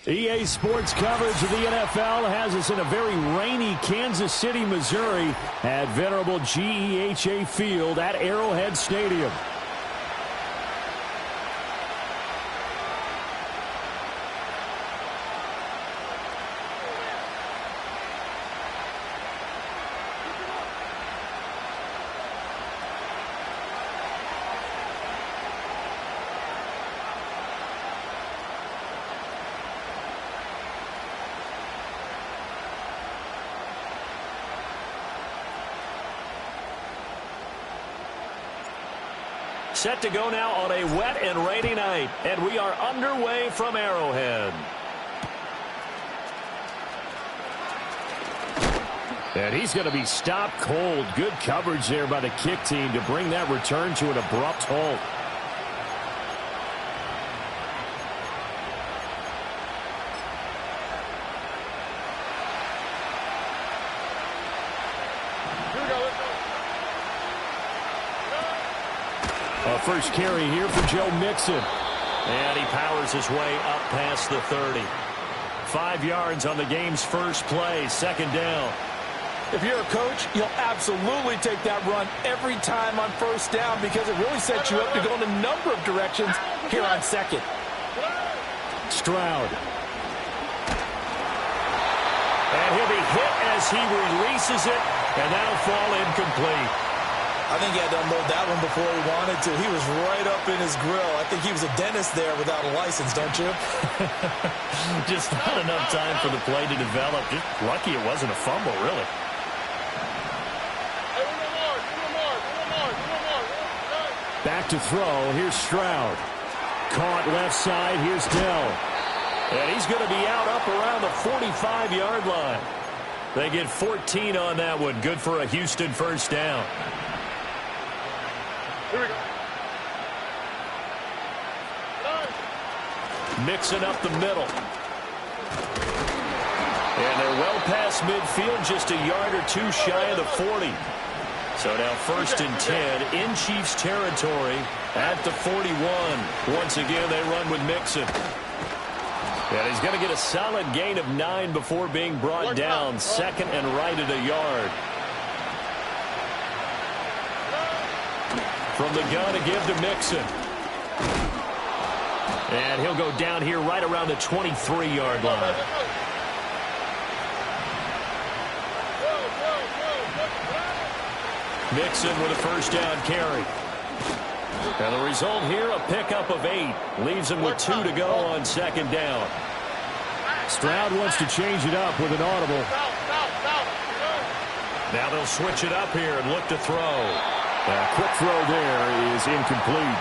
EA Sports coverage of the NFL has us in a very rainy Kansas City, Missouri at venerable GEHA Field at Arrowhead Stadium. Set to go now on a wet and rainy night, and we are underway from Arrowhead. And he's going to be stopped cold. Good coverage there by the kick team to bring that return to an abrupt halt. First carry here for Joe Mixon. And he powers his way up past the 30. 5 yards on the game's first play, second down. If you're a coach, you'll absolutely take that run every time on first down because it really sets you up to go in a number of directions here on second. Stroud. And he'll be hit as he releases it, and that'll fall incomplete. I think he had to unload that one before he wanted to. He was right up in his grill. I think he was a dentist there without a license, don't you? Just not enough time for the play to develop. Just lucky it wasn't a fumble, really. Back to throw. Here's Stroud. Caught left side. Here's Dell. And he's going to be out up around the 45-yard line. They get 14 on that one. Good for a Houston first down. Here we go. Mixing up the middle. And they're well past midfield, just a yard or two shy of the 40. So now first and 10 in Chiefs territory at the 41. Once again, they run with Mixon. And he's going to get a solid gain of 9 before being brought down. Second and right at a yard. From the gun to give to Mixon. And he'll go down here right around the 23-yard line. Mixon with a first down carry. And the result here, a pickup of 8. Leaves him with 2 to go on second down. Stroud wants to change it up with an audible. Now they'll switch it up here and look to throw. Quick throw there is incomplete.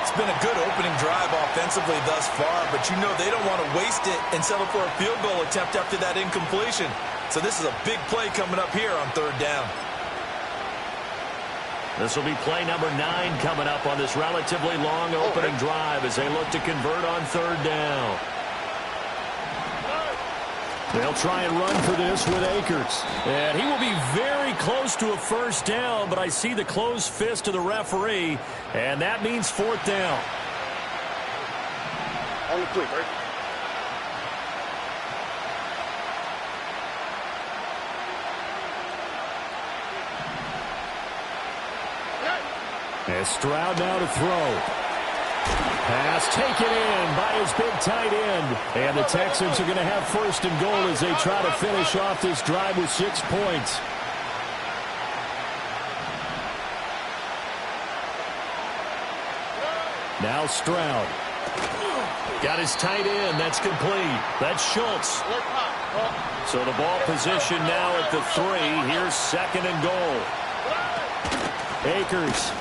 It's been a good opening drive offensively thus far, but you know they don't want to waste it and settle for a field goal attempt after that incompletion. So this is a big play coming up here on third down. This will be play number 9 coming up on this relatively long opening drive as they look to convert on third down. They'll try and run for this with Akers. And he will be very close to a first down, but I see the closed fist of the referee, and that means fourth down. On the plate, right? And Stroud now to throw. Pass taken in by his big tight end. And the Texans are going to have first and goal as they try to finish off this drive with 6 points. Now Stroud. Got his tight end. That's complete. That's Schultz. So the ball position now at the 3. Here's second and goal. Akers.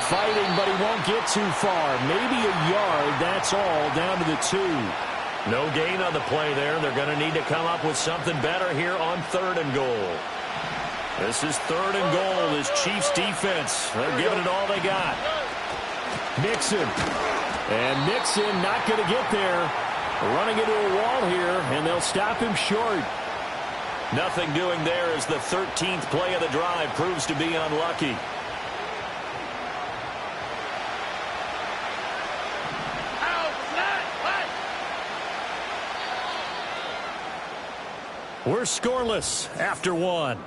Fighting, but he won't get too far. Maybe a yard, that's all, down to the 2. No gain on the play there. They're going to need to come up with something better here on third and goal. This is third and goal. This Chiefs defense, they're giving it all they got. Mixon. And Mixon not going to get there. Running into a wall here, and they'll stop him short. Nothing doing there as the 13th play of the drive proves to be unlucky. We're scoreless after one.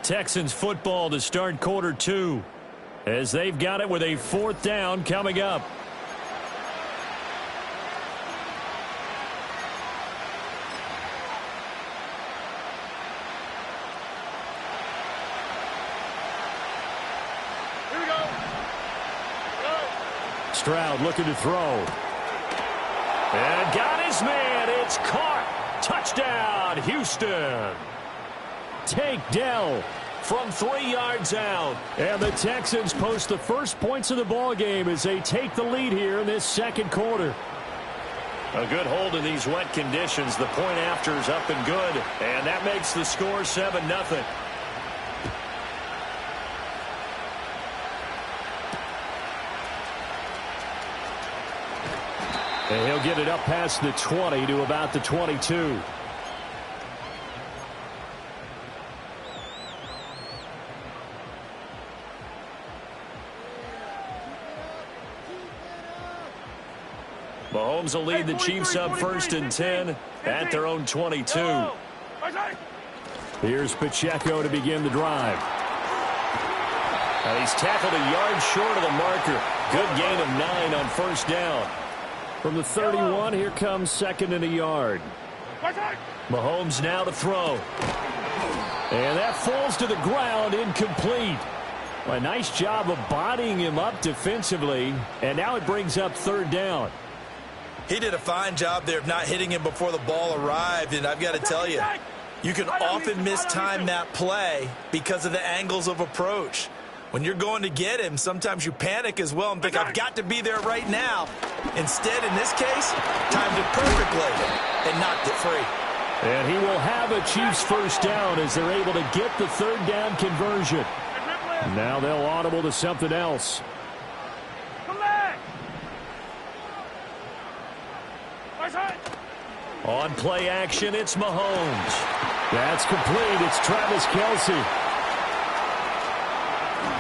Texans football to start quarter two, as they've got it with a 4th down coming up. Here we go. Stroud looking to throw. And got his man. It's caught. Touchdown, Houston. Take Dell from 3 yards out. And the Texans post the first points of the ball game as they take the lead here in this second quarter. A good hold in these wet conditions. The point after is up and good. And that makes the score 7-0. And he'll get it up past the 20 to about the 22. Mahomes will lead the Chiefs up 1st and 10 at their own 22. Here's Pacheco to begin the drive. And he's tackled a yard short of the marker. Good gain of 9 on 1st down. From the 31, here comes 2nd and a yard. Mahomes now to throw. And that falls to the ground, incomplete. A nice job of bodying him up defensively, and now it brings up 3rd down. He did a fine job there of not hitting him before the ball arrived, and I've got to tell you, you can often mistime that play because of the angles of approach. When you're going to get him, sometimes you panic as well and think, I've got to be there right now. Instead, in this case, timed it perfectly and knocked it free. And he will have a Chiefs 1st down as they're able to get the 3rd down conversion. Now they'll audible to something else. On play action, it's Mahomes. That's complete. It's Travis Kelce.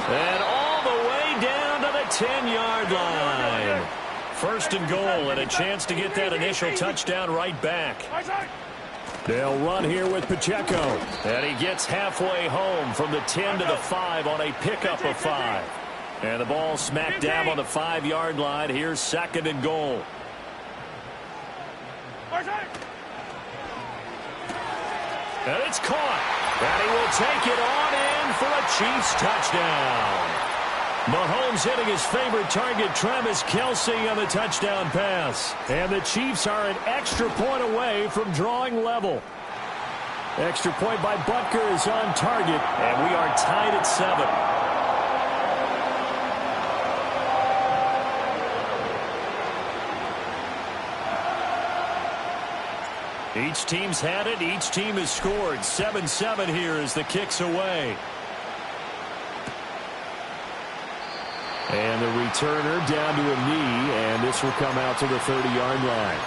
And all the way down to the 10-yard line. 1st and goal, and a chance to get that initial touchdown right back. They'll run here with Pacheco. And he gets halfway home from the 10 to the 5 on a pickup of 5. And the ball smacked down on the 5-yard line. Here's 2nd and goal. And it's caught. And he will take it on in for a Chiefs touchdown. Mahomes hitting his favorite target, Travis Kelce, on the touchdown pass. And the Chiefs are an extra point away from drawing level. Extra point by Butker is on target. And we are tied at 7. Each team's had it. Each team has scored. 7-7 here as the kick's away. And the returner down to a knee, and this will come out to the 30-yard line.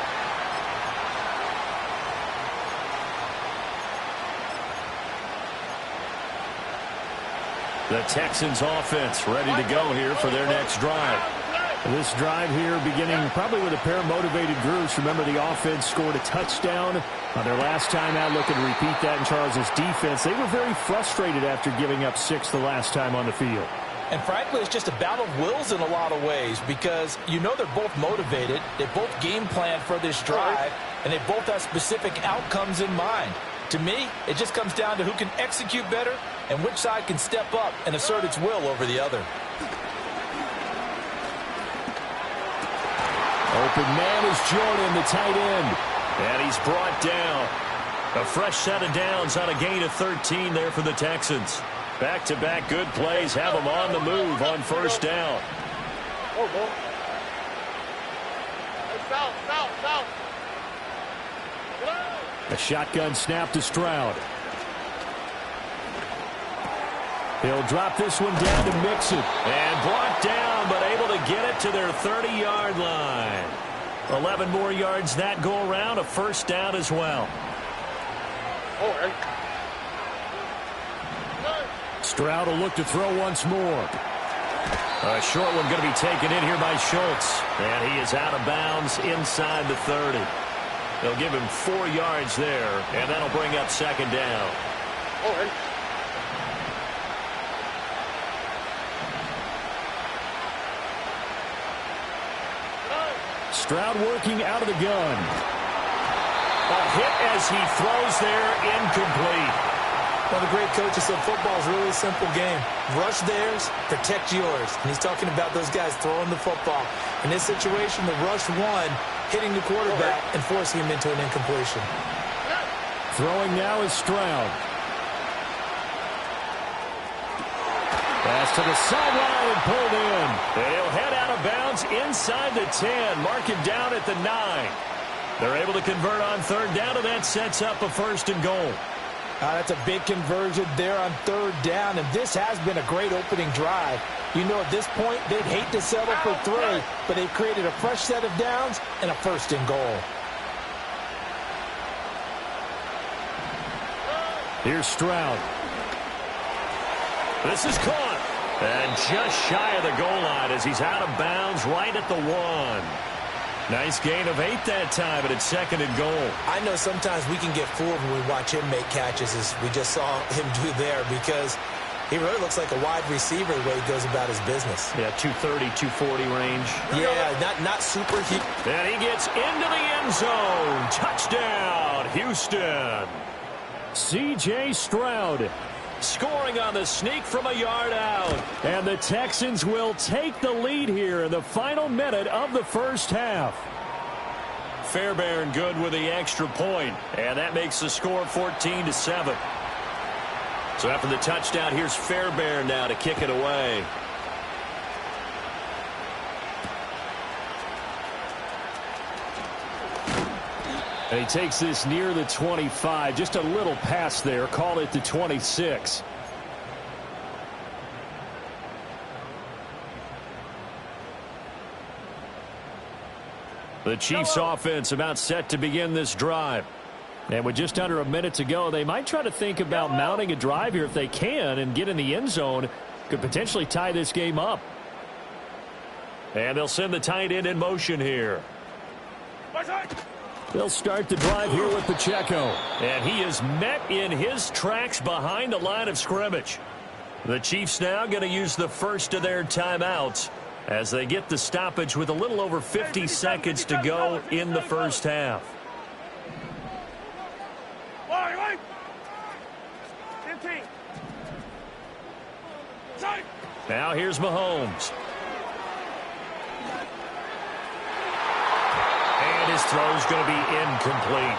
The Texans offense ready to go here for their next drive. This drive here beginning probably with a pair of motivated groups. Remember, the offense scored a touchdown on their last time out, looking to repeat that in Charles' defense. They were very frustrated after giving up 6 the last time on the field. And frankly, it's just a battle of wills in a lot of ways because you know they're both motivated, they both game plan for this drive, and they both have specific outcomes in mind. To me, it just comes down to who can execute better and which side can step up and assert its will over the other. Open man is Jordan, the tight end. And he's brought down. A fresh set of downs on a gain of 13 there for the Texans. Back-to-back good plays have them on the move on 1st down. A shotgun snap to Stroud. He'll drop this one down to Mixon. And brought down, but able to get it to their 30-yard line. 11 more yards that go around, a 1st down as well. Stroud will look to throw once more. A short one going to be taken in here by Schultz. And he is out of bounds inside the 30. They'll give him 4 yards there, and that'll bring up second down. Stroud working out of the gun. A hit as he throws there, incomplete. One of the great coaches said football is really a simple game. Rush theirs, protect yours. And he's talking about those guys throwing the football. In this situation, the rush one, hitting the quarterback and forcing him into an incompletion. Throwing now is Stroud. Pass to the sideline and pulled in. They'll head out of bounds inside the 10. Mark him down at the 9. They're able to convert on third down, and that sets up a first and goal. That's a big conversion there on third down, and this has been a great opening drive. You know, at this point, they'd hate to settle for 3, but they've created a fresh set of downs and a first and goal. Here's Stroud. This is caught. And just shy of the goal line as he's out of bounds right at the 1. Nice gain of 8 that time, but it's second and goal. I know sometimes we can get fooled when we watch him make catches, as we just saw him do there, because he really looks like a wide receiver the way he goes about his business. Yeah, 230, 240 range. Yeah, not super huge. And he gets into the end zone. Touchdown, Houston. C.J. Stroud scoring on the sneak from a yard out. And the Texans will take the lead here in the final minute of the first half. Fairbairn good with the extra point, and that makes the score 14-7. So after the touchdown, here's Fairbairn now to kick it away. And he takes this near the 25. Just a little pass there. Call it the 26. The Chiefs offense about set to begin this drive. And with just under a minute to go, they might try to think about mounting a drive here if they can and get in the end zone. Could potentially tie this game up. And they'll send the tight end in motion here. They'll start the drive here with Pacheco. And he is met in his tracks behind the line of scrimmage. The Chiefs now going to use the first of their timeouts as they get the stoppage with a little over 50 seconds to go in the first half. Now here's Mahomes. And his throw's going to be incomplete.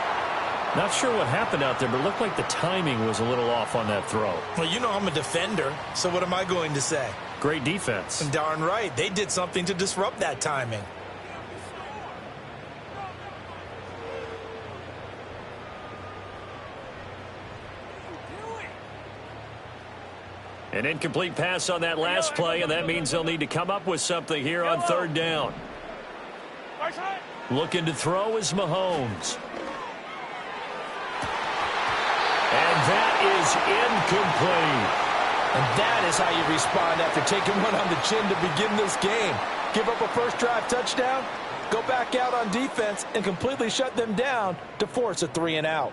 Not sure what happened out there, but it looked like the timing was a little off on that throw. Well, you know I'm a defender, so what am I going to say? Great defense. Darn right. They did something to disrupt that timing. An incomplete pass on that last play, and that means they'll need to come up with something here on third down. Looking to throw is Mahomes. And that is incomplete. And that is how you respond after taking one on the chin to begin this game. Give up a first drive touchdown, go back out on defense, and completely shut them down to force a 3-and-out.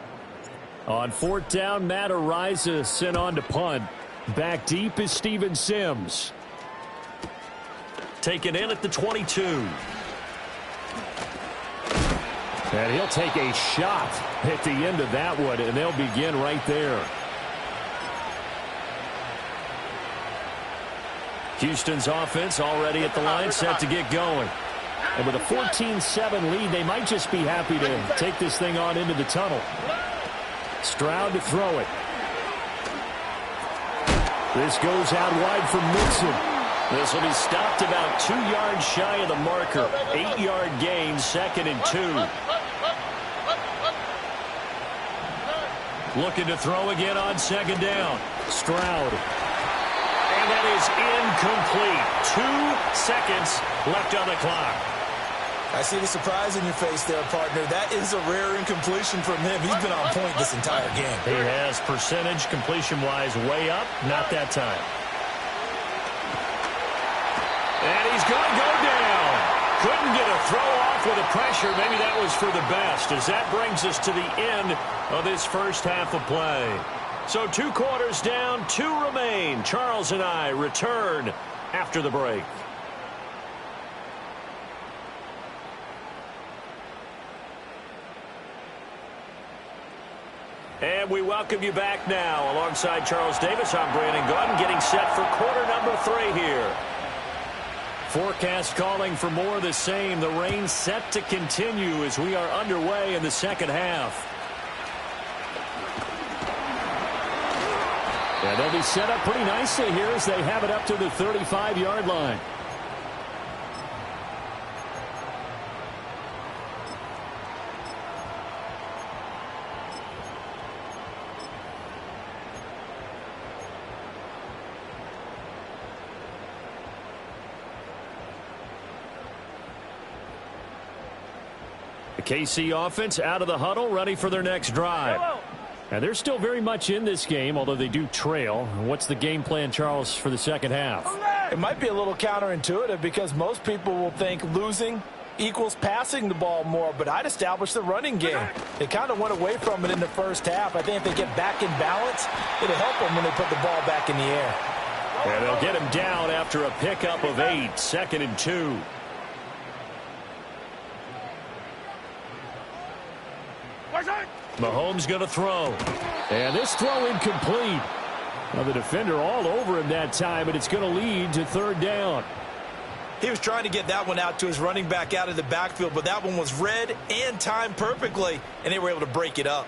On fourth down, Matt Araiza sent on to punt. Back deep is Steven Sims. Taken in at the 22. And he'll take a shot at the end of that one, and they'll begin right there. Houston's offense already at the line, set to get going. And with a 14-7 lead, they might just be happy to take this thing on into the tunnel. Stroud to throw it. This goes out wide from Mixon. This will be stopped about 2 yards shy of the marker. 8-yard gain, 2nd and 2. Looking to throw again on second down. Stroud. And that is incomplete. 2 seconds left on the clock. I see the surprise in your face there, partner. That is a rare incompletion from him. He's been on point this entire game. He has percentage completion-wise way up. Not that time. And he's going to go down. Couldn't get a throw off with the pressure. Maybe that was for the best, as that brings us to the end of this first half of play. So 2 quarters down, 2 remain. Charles and I return after the break. And we welcome you back now. Alongside Charles Davis, I'm Brandon Gaudin, getting set for quarter number 3 here. Forecast calling for more of the same. The rain set to continue as we are underway in the second half. Yeah, they'll be set up pretty nicely here as they have it up to the 35-yard line. The KC offense out of the huddle, ready for their next drive. And they're still very much in this game, although they do trail. What's the game plan, Charles, for the second half? It might be a little counterintuitive because most people will think losing equals passing the ball more, but I'd establish the running game. They kind of went away from it in the first half. I think if they get back in balance, it'll help them when they put the ball back in the air. And they'll get him down after a pickup of 8, 2nd and 2. Mahomes going to throw. And this throw incomplete. Well, the defender all over him that time, and it's going to lead to 3rd down. He was trying to get that one out to his running back out of the backfield, but that one was read and timed perfectly, and they were able to break it up.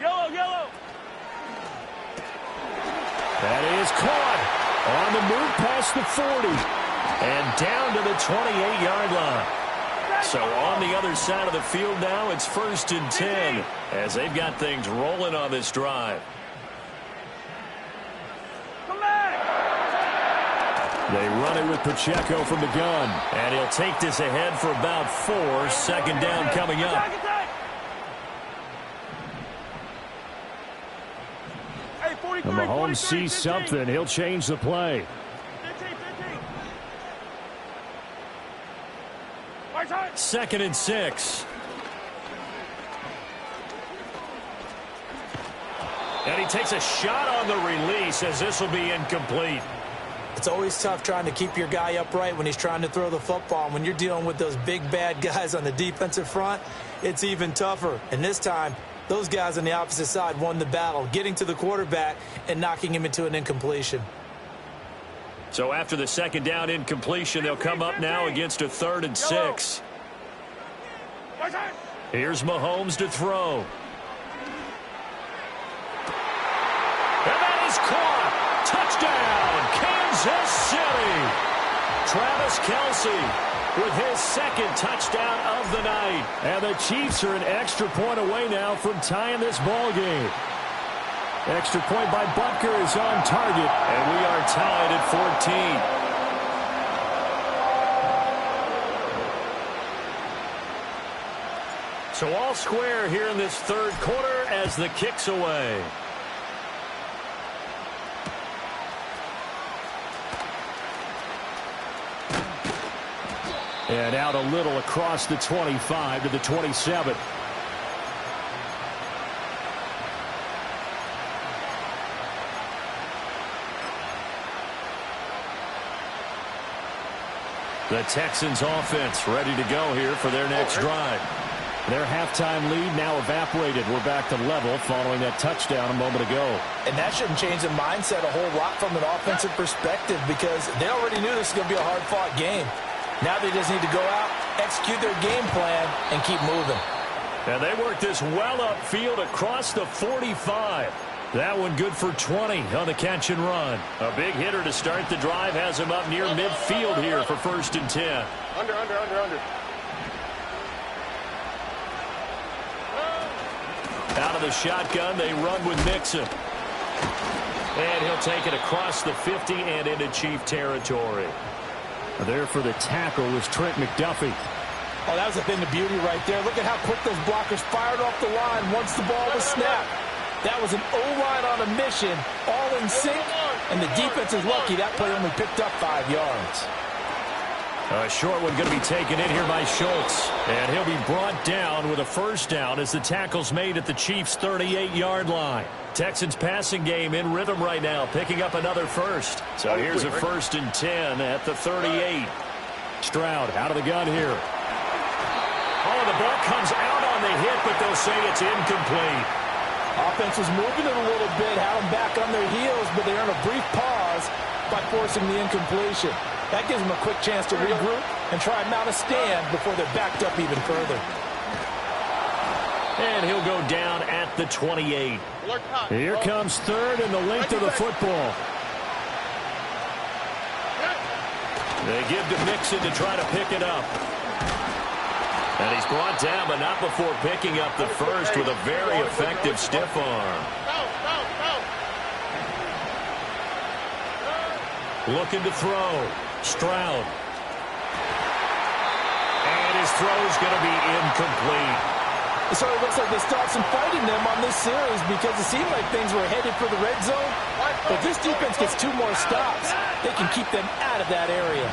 Yellow, yellow. That is caught on the move past the 40 and down to the 28-yard line. So on the other side of the field now, it's 1st and 10 as they've got things rolling on this drive. They run it with Pacheco from the gun, and he'll take this ahead for about 4. 2nd down coming up. And Mahomes sees something. He'll change the play. 2nd and 6. And he takes a shot on the release as this will be incomplete. It's always tough trying to keep your guy upright when he's trying to throw the football. And when you're dealing with those big, bad guys on the defensive front, it's even tougher. And this time, those guys on the opposite side won the battle, getting to the quarterback and knocking him into an incompletion. So after the 2nd down incompletion, they'll come up now against a 3rd and 6. Here's Mahomes to throw. And that is caught. Touchdown, Kansas City. Travis Kelce with his 2nd touchdown of the night. And the Chiefs are an extra point away now from tying this ball game. Extra point by Butker is on target, and we are tied at 14. So all square here in this 3rd quarter as the kick's away. And out a little across the 25 to the 27. The Texans offense ready to go here for their next drive. Their halftime lead now evaporated. We're back to level following that touchdown a moment ago. And that shouldn't change the mindset a whole lot from an offensive perspective because they already knew this was going to be a hard-fought game. Now they just need to go out, execute their game plan, and keep moving. And they work this well upfield across the 45. That one good for 20 on the catch and run. A big hitter to start the drive has him up near midfield here for 1st and 10. Under. Out of the shotgun, they run with Mixon. And he'll take it across the 50 and into Chief territory. There for the tackle was Trent McDuffie. Oh, that was a thing of beauty right there. Look at how quick those blockers fired off the line once the ball was snapped. That was an O-line on a mission, all in sync, and the defense is lucky that play only picked up 5 yards. A short one going to be taken in here by Schultz. And he'll be brought down with a first down as the tackle's made at the Chiefs' 38-yard line. Texans passing game in rhythm right now, picking up another first. So here's a 1st and 10 at the 38. Stroud out of the gun here. Oh, the ball comes out on the hit, but they'll say it's incomplete. Offense was moving it a little bit, had them back on their heels, but they earned a brief pause by forcing the incompletion. That gives them a quick chance to regroup and try and mount a stand before they're backed up even further. And he'll go down at the 28. Here comes 3rd and the length of the football. They give to Mixon to try to pick it up. And he's brought down, but not before picking up the first with a very effective stiff arm. Looking to throw. Stroud. And his throw's going to be incomplete. So it looks like they start some fighting them on this series because it seemed like things were headed for the red zone. But this defense gets 2 more stops. They can keep them out of that area.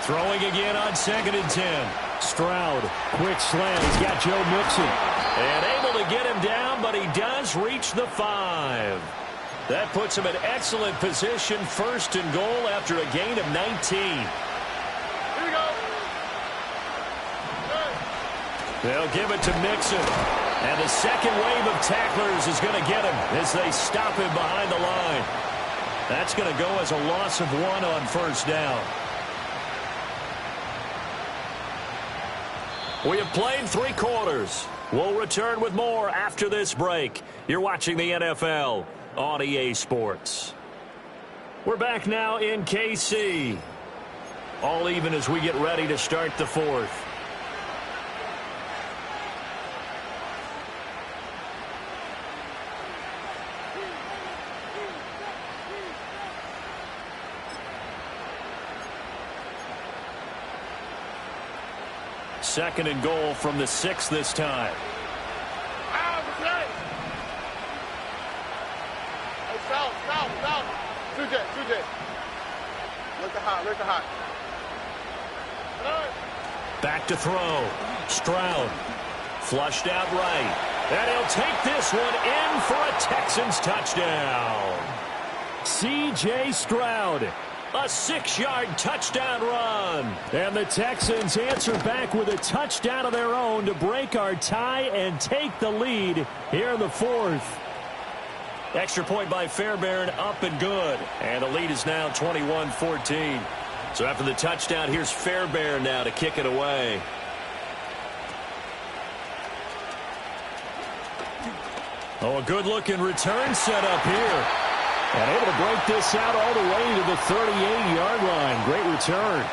Throwing again on 2nd and 10. Stroud, quick slant. He's got Joe Mixon. And able to get him down, but he does reach the 5. That puts him in excellent position, 1st and goal after a gain of 19. Here we go. They'll give it to Mixon. And the second wave of tacklers is going to get him as they stop him behind the line. That's going to go as a loss of 1 on 1st down. We have played 3 quarters. We'll return with more after this break. You're watching the NFL on EA Sports. We're back now in KC. All even as we get ready to start the 4th. Second and goal from the 6 this time. South. 2J. Look at hot. Back to throw. Stroud. Flushed out right. And he'll take this one in for a Texans touchdown. C.J. Stroud. A 6-yard touchdown run. And the Texans answer back with a touchdown of their own to break our tie and take the lead here in the 4th. Extra point by Fairbairn, up and good. And the lead is now 21-14. So after the touchdown, here's Fairbairn now to kick it away. Oh, a good-looking return set up here. And able to break this out all the way to the 38-yard line. Great return.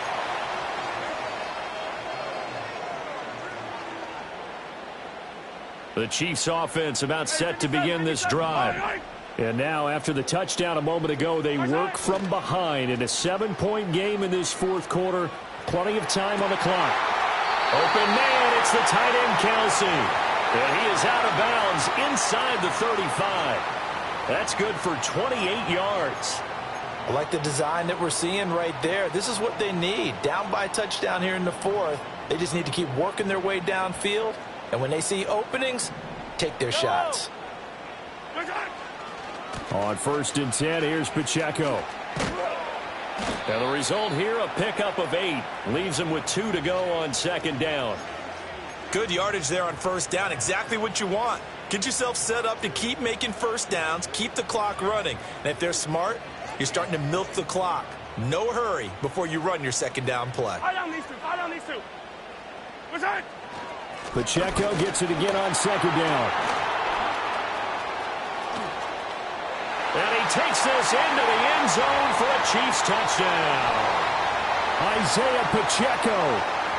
The Chiefs offense about set to begin this drive. And now after the touchdown a moment ago, they work from behind in a 7-point game in this 4th quarter. Plenty of time on the clock. Open man, it's the tight end Kelsey. And he is out of bounds inside the 35. That's good for 28 yards. I like the design that we're seeing right there. This is what they need. Down by a touchdown here in the 4th. They just need to keep working their way downfield. And when they see openings, take their shots. On 1st and 10, here's Pacheco. And the result here, a pickup of 8. Leaves him with 2 to go on 2nd down. Good yardage there on 1st down. Exactly what you want. Get yourself set up to keep making 1st downs, keep the clock running. And if they're smart, you're starting to milk the clock. No hurry before you run your 2nd down play. I don't need to. What's that? Pacheco gets it again on 2nd down. And he takes this into the end zone for a Chiefs touchdown. Isaiah Pacheco.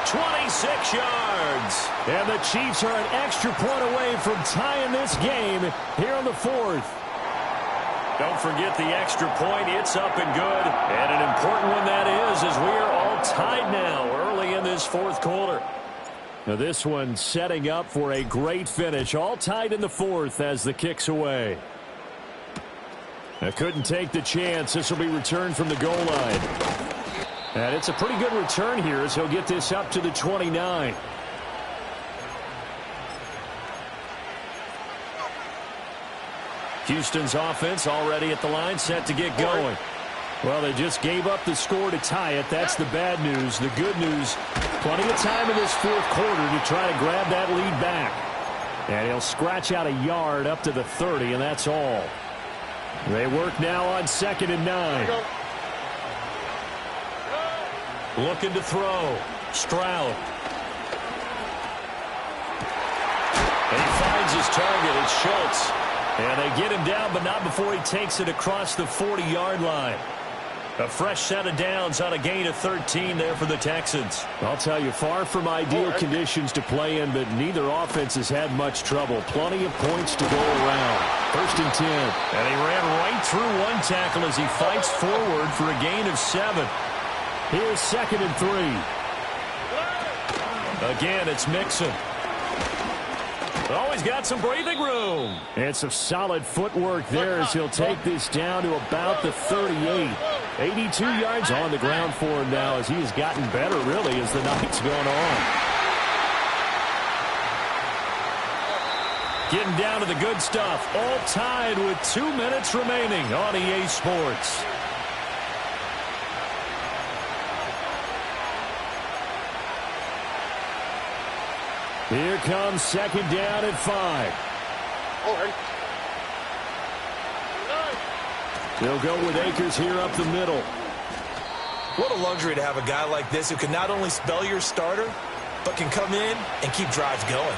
26 yards. And the Chiefs are an extra point away from tying this game here in the 4th. Don't forget the extra point. It's up and good. And an important one that is, as we are all tied now early in this 4th quarter. Now this one setting up for a great finish. All tied in the fourth as the kick's away. Couldn't take the chance. This will be returned from the goal line. And it's a pretty good return here as he'll get this up to the 29. Houston's offense already at the line, set to get going. Well, they just gave up the score to tie it. That's the bad news. The good news, plenty of time in this fourth quarter to try to grab that lead back. And he'll scratch out a yard up to the 30, and that's all. They work now on 2nd and 9. Looking to throw. Stroud. And he finds his target. It's Schultz. And they get him down, but not before he takes it across the 40-yard line. A fresh set of downs on a gain of 13 there for the Texans. I'll tell you, far from ideal conditions to play in, but neither offense has had much trouble. Plenty of points to go around. 1st and 10. And he ran right through one tackle as he fights forward for a gain of 7. Here's 2nd and 3. Again, it's Mixon. Oh, he's got some breathing room. And some solid footwork there as he'll take this down to about the 38. 82 yards on the ground for him now as he has gotten better, really, as the night's gone on. Getting down to the good stuff. All tied with 2 minutes remaining on EA Sports. Here comes 2nd down at 5. They'll go with Akers here up the middle. What a luxury to have a guy like this who can not only spell your starter, but can come in and keep drives going.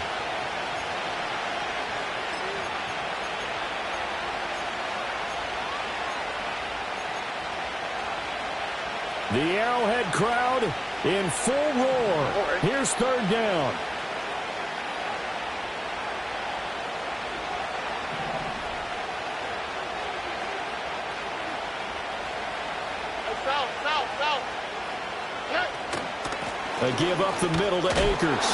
The Arrowhead crowd in full roar. Here's 3rd down. They give up the middle to Akers.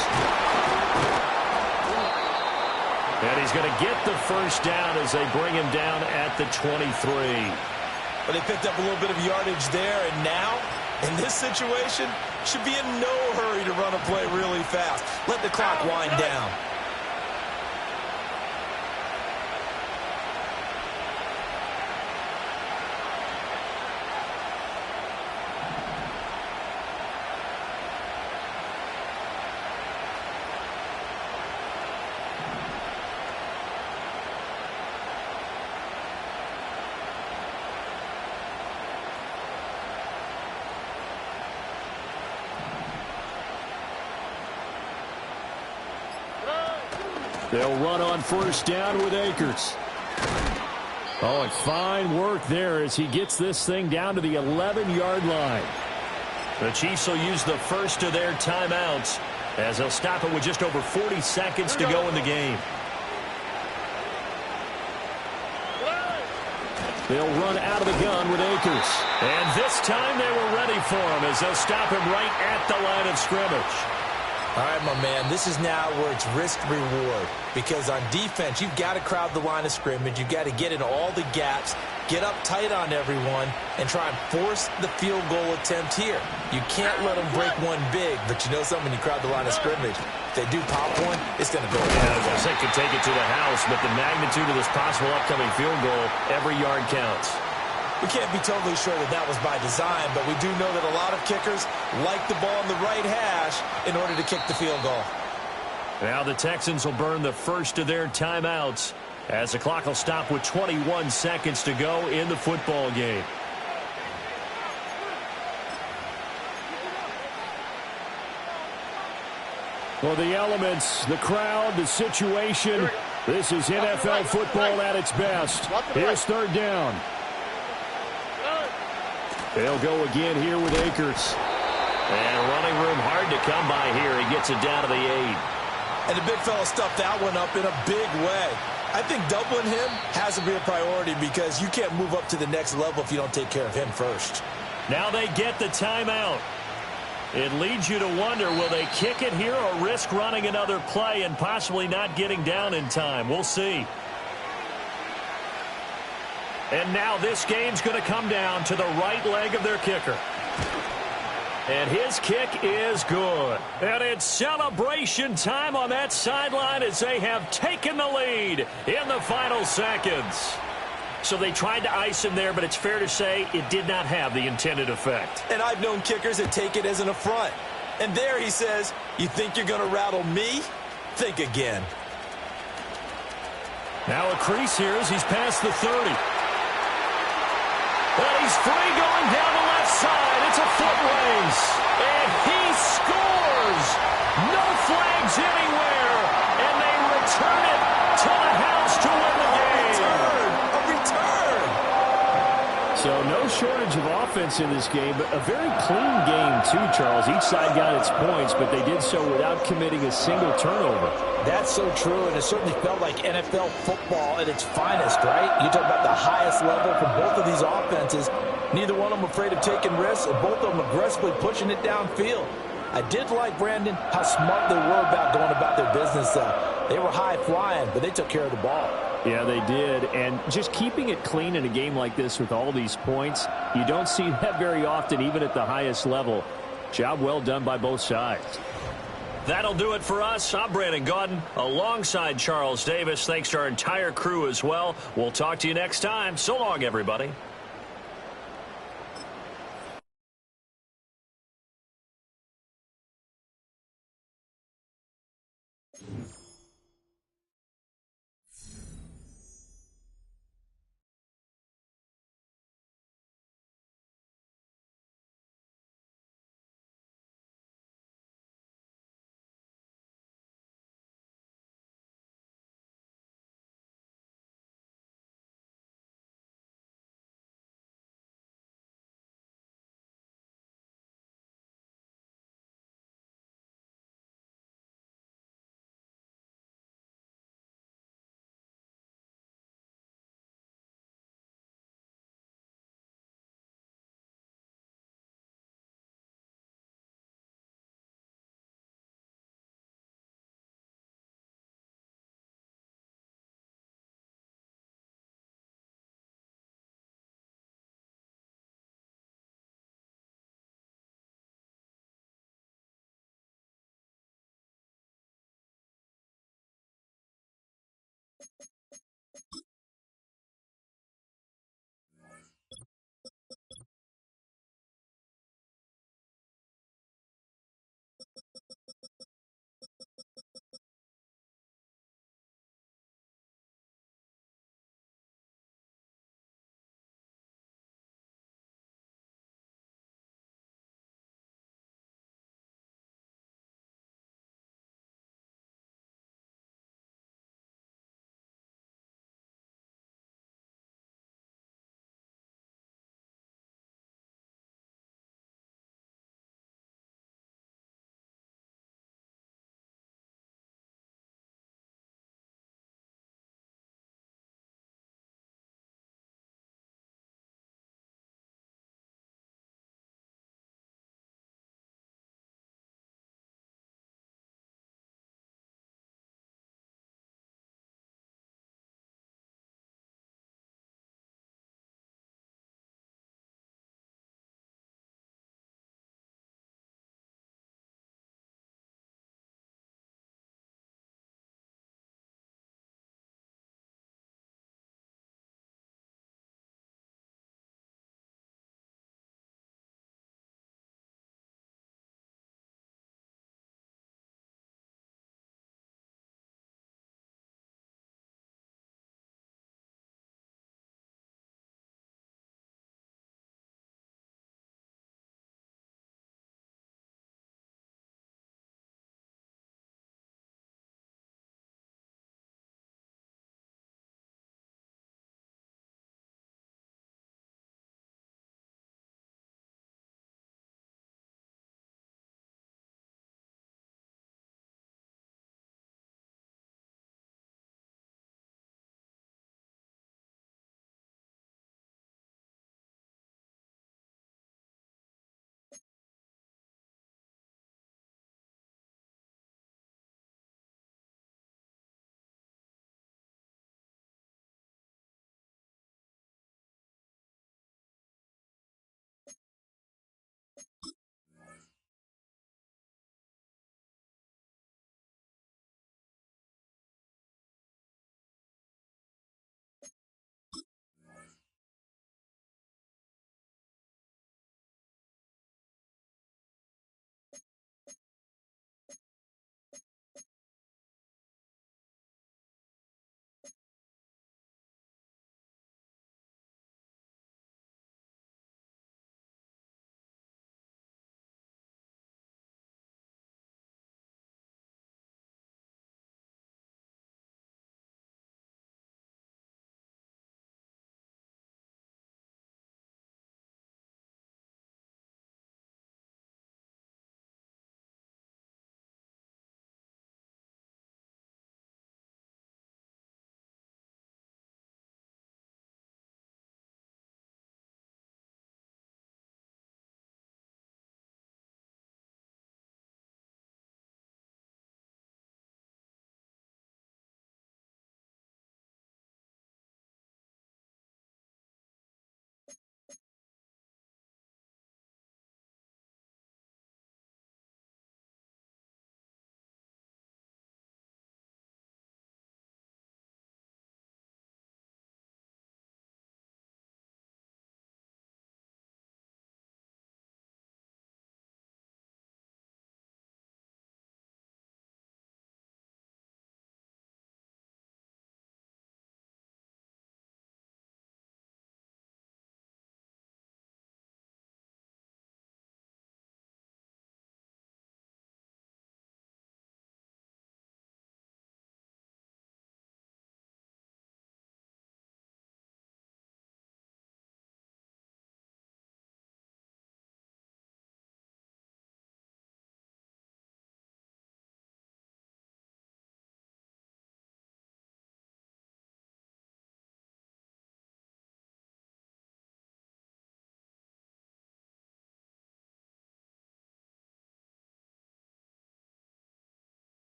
And he's going to get the 1st down as they bring him down at the 23. But they picked up a little bit of yardage there, and now, in this situation, should be in no hurry to run a play really fast. Let the clock wind down. They'll run on 1st down with Akers. Oh, and fine work there as he gets this thing down to the 11-yard line. The Chiefs will use the first of their timeouts as they'll stop it with just over 40 seconds to go in the game. They'll run out of the gun with Akers. And this time they were ready for him as they'll stop him right at the line of scrimmage. All right, my man, this is now where it's risk-reward. Because on defense, you've got to crowd the line of scrimmage. You've got to get in all the gaps, get up tight on everyone, and try and force the field goal attempt here. You can't let them break one big, but you know something, when you crowd the line of scrimmage, if they do pop one, it's going to go. Yeah, as I said, could take it to the house, but the magnitude of this possible upcoming field goal, every yard counts. We can't be totally sure that that was by design, but we do know that a lot of kickers like the ball in the right hash in order to kick the field goal. Now the Texans will burn the first of their timeouts as the clock will stop with 21 seconds to go in the football game. Well, the elements, the crowd, the situation, this is NFL football at its best. Here's 3rd down. They'll go again here with Akers. And running room hard to come by here. He gets it down to the 8. And the big fella stuffed that one up in a big way. I think doubling him has to be a priority because you can't move up to the next level if you don't take care of him first. Now they get the timeout. It leads you to wonder, will they kick it here or risk running another play and possibly not getting down in time? We'll see. And now this game's going to come down to the right leg of their kicker. And his kick is good. And it's celebration time on that sideline as they have taken the lead in the final seconds. So they tried to ice him there, but it's fair to say it did not have the intended effect. And I've known kickers that take it as an affront. And there he says, you think you're going to rattle me? Think again. Now a crease here as he's past the 30. And he's free going down the left side. It's a foot race. And he scores. No flags anywhere. And they return it to the house to win the game. A return. So no shortage of offense in this game, but a very clean game too, Charles. Each side got its points, but they did so without committing a single turnover. That's so true, and it certainly felt like NFL football at its finest, right? You talk about the highest level for both of these offenses. Neither one of them afraid of taking risks, and both of them aggressively pushing it downfield. I did like, Brandon, how smart they were about going about their business. They were high-flying, but they took care of the ball. Yeah, they did. And just keeping it clean in a game like this with all these points, you don't see that very often, even at the highest level. Job well done by both sides. That'll do it for us. I'm Brandon Gaudin alongside Charles Davis. Thanks to our entire crew as well. We'll talk to you next time. So long, everybody.